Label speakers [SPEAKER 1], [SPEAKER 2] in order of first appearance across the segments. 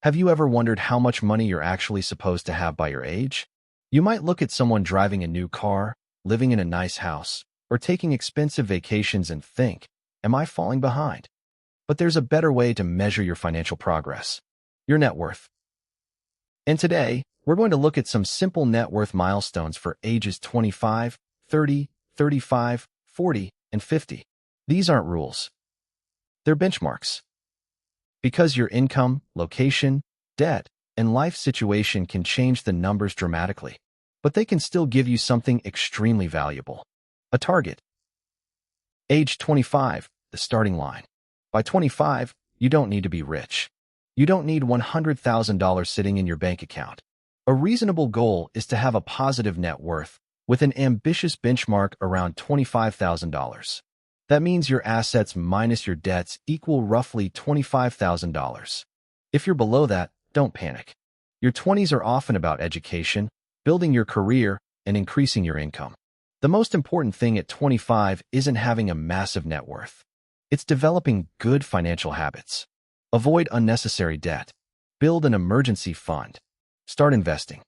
[SPEAKER 1] Have you ever wondered how much money you're actually supposed to have by your age? You might look at someone driving a new car, living in a nice house, or taking expensive vacations and think, am I falling behind? But there's a better way to measure your financial progress: your net worth. And today, we're going to look at some simple net worth milestones for ages 25, 30, 35, 40, and 50. These aren't rules. They're benchmarks. Because your income, location, debt, and life situation can change the numbers dramatically, but they can still give you something extremely valuable: a target. Age 25, the starting line. By 25, you don't need to be rich. You don't need $100,000 sitting in your bank account. A reasonable goal is to have a positive net worth with an ambitious benchmark around $25,000. That means your assets minus your debts equal roughly $25,000. If you're below that, don't panic. Your 20s are often about education, building your career, and increasing your income. The most important thing at 25 isn't having a massive net worth. It's developing good financial habits. Avoid unnecessary debt. Build an emergency fund. Start investing.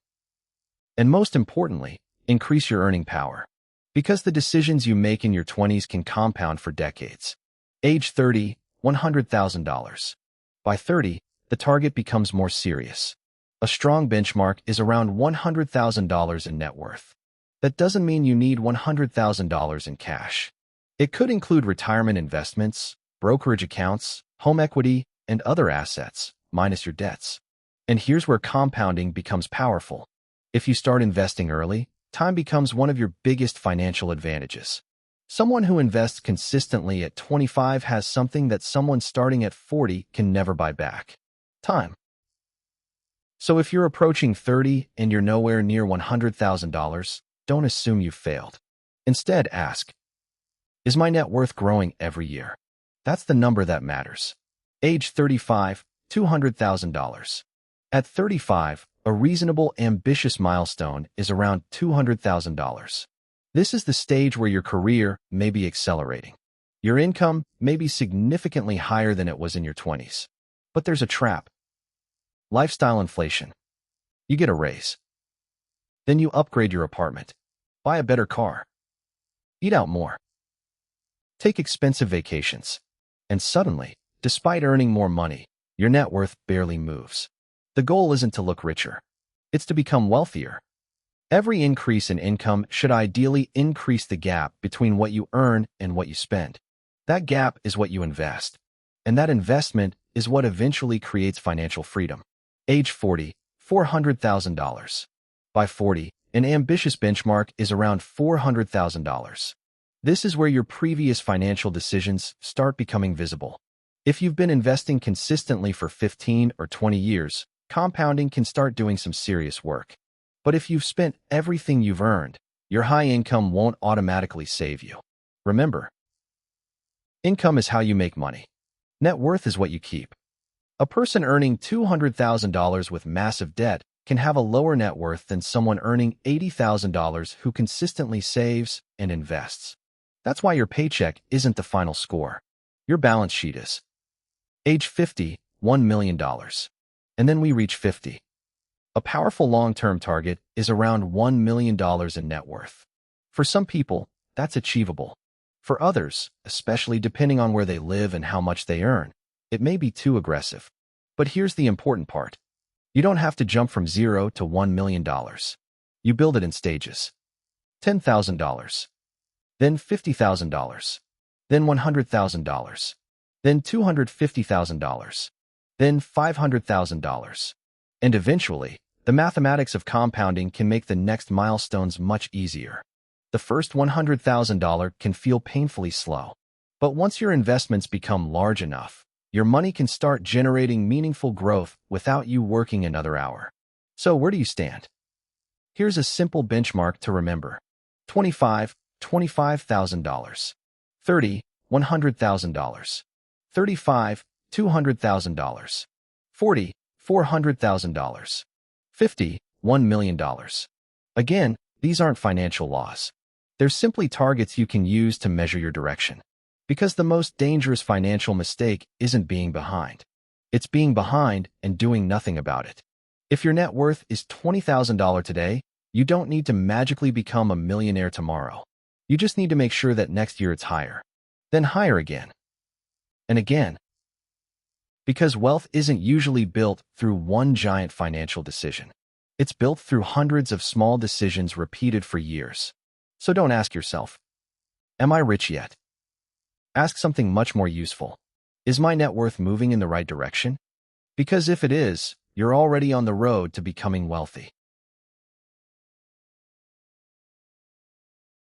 [SPEAKER 1] And most importantly, increase your earning power. Because the decisions you make in your 20s can compound for decades. Age 30, $100,000. By 30, the target becomes more serious. A strong benchmark is around $100,000 in net worth. That doesn't mean you need $100,000 in cash. It could include retirement investments, brokerage accounts, home equity, and other assets, minus your debts. And here's where compounding becomes powerful. If you start investing early, time becomes one of your biggest financial advantages. Someone who invests consistently at 25 has something that someone starting at 40 can never buy back: time. So if you're approaching 30 and you're nowhere near $100,000, don't assume you've failed. Instead, ask, is my net worth growing every year? That's the number that matters. Age 35, $200,000. At 35, a reasonable, ambitious milestone is around $200,000. This is the stage where your career may be accelerating. Your income may be significantly higher than it was in your 20s. But there's a trap: lifestyle inflation. You get a raise. Then you upgrade your apartment, buy a better car, eat out more, take expensive vacations, and suddenly, despite earning more money, your net worth barely moves. The goal isn't to look richer. It's to become wealthier. Every increase in income should ideally increase the gap between what you earn and what you spend. That gap is what you invest. And that investment is what eventually creates financial freedom. Age 40, $400,000. By 40, an ambitious benchmark is around $400,000. This is where your previous financial decisions start becoming visible. If you've been investing consistently for 15 or 20 years, compounding can start doing some serious work. But if you've spent everything you've earned, your high income won't automatically save you. Remember, income is how you make money. Net worth is what you keep. A person earning $200,000 with massive debt can have a lower net worth than someone earning $80,000 who consistently saves and invests. That's why your paycheck isn't the final score. Your balance sheet is. Age 50, $1 million. And then we reach 50. A powerful long-term target is around $1 million in net worth. For some people, that's achievable. For others, especially depending on where they live and how much they earn, it may be too aggressive. But here's the important part. You don't have to jump from $0 to $1 million. You build it in stages. $10,000. Then $50,000. Then $100,000. Then $250,000. Then $500,000. And eventually, the mathematics of compounding can make the next milestones much easier. The first $100,000 can feel painfully slow. But once your investments become large enough, your money can start generating meaningful growth without you working another hour. So where do you stand? Here's a simple benchmark to remember. 25, $25,000. 30, $100,000. 35, $200,000. 40, $400,000. 50, $1 million. Again, these aren't financial laws. They're simply targets you can use to measure your direction. Because the most dangerous financial mistake isn't being behind. It's being behind and doing nothing about it. If your net worth is $20,000 today, you don't need to magically become a millionaire tomorrow. You just need to make sure that next year it's higher. Then higher again. And again. Because wealth isn't usually built through one giant financial decision. It's built through hundreds of small decisions repeated for years. So don't ask yourself, am I rich yet? Ask something much more useful. Is my net worth moving in the right direction? Because if it is, you're already on the road to becoming wealthy.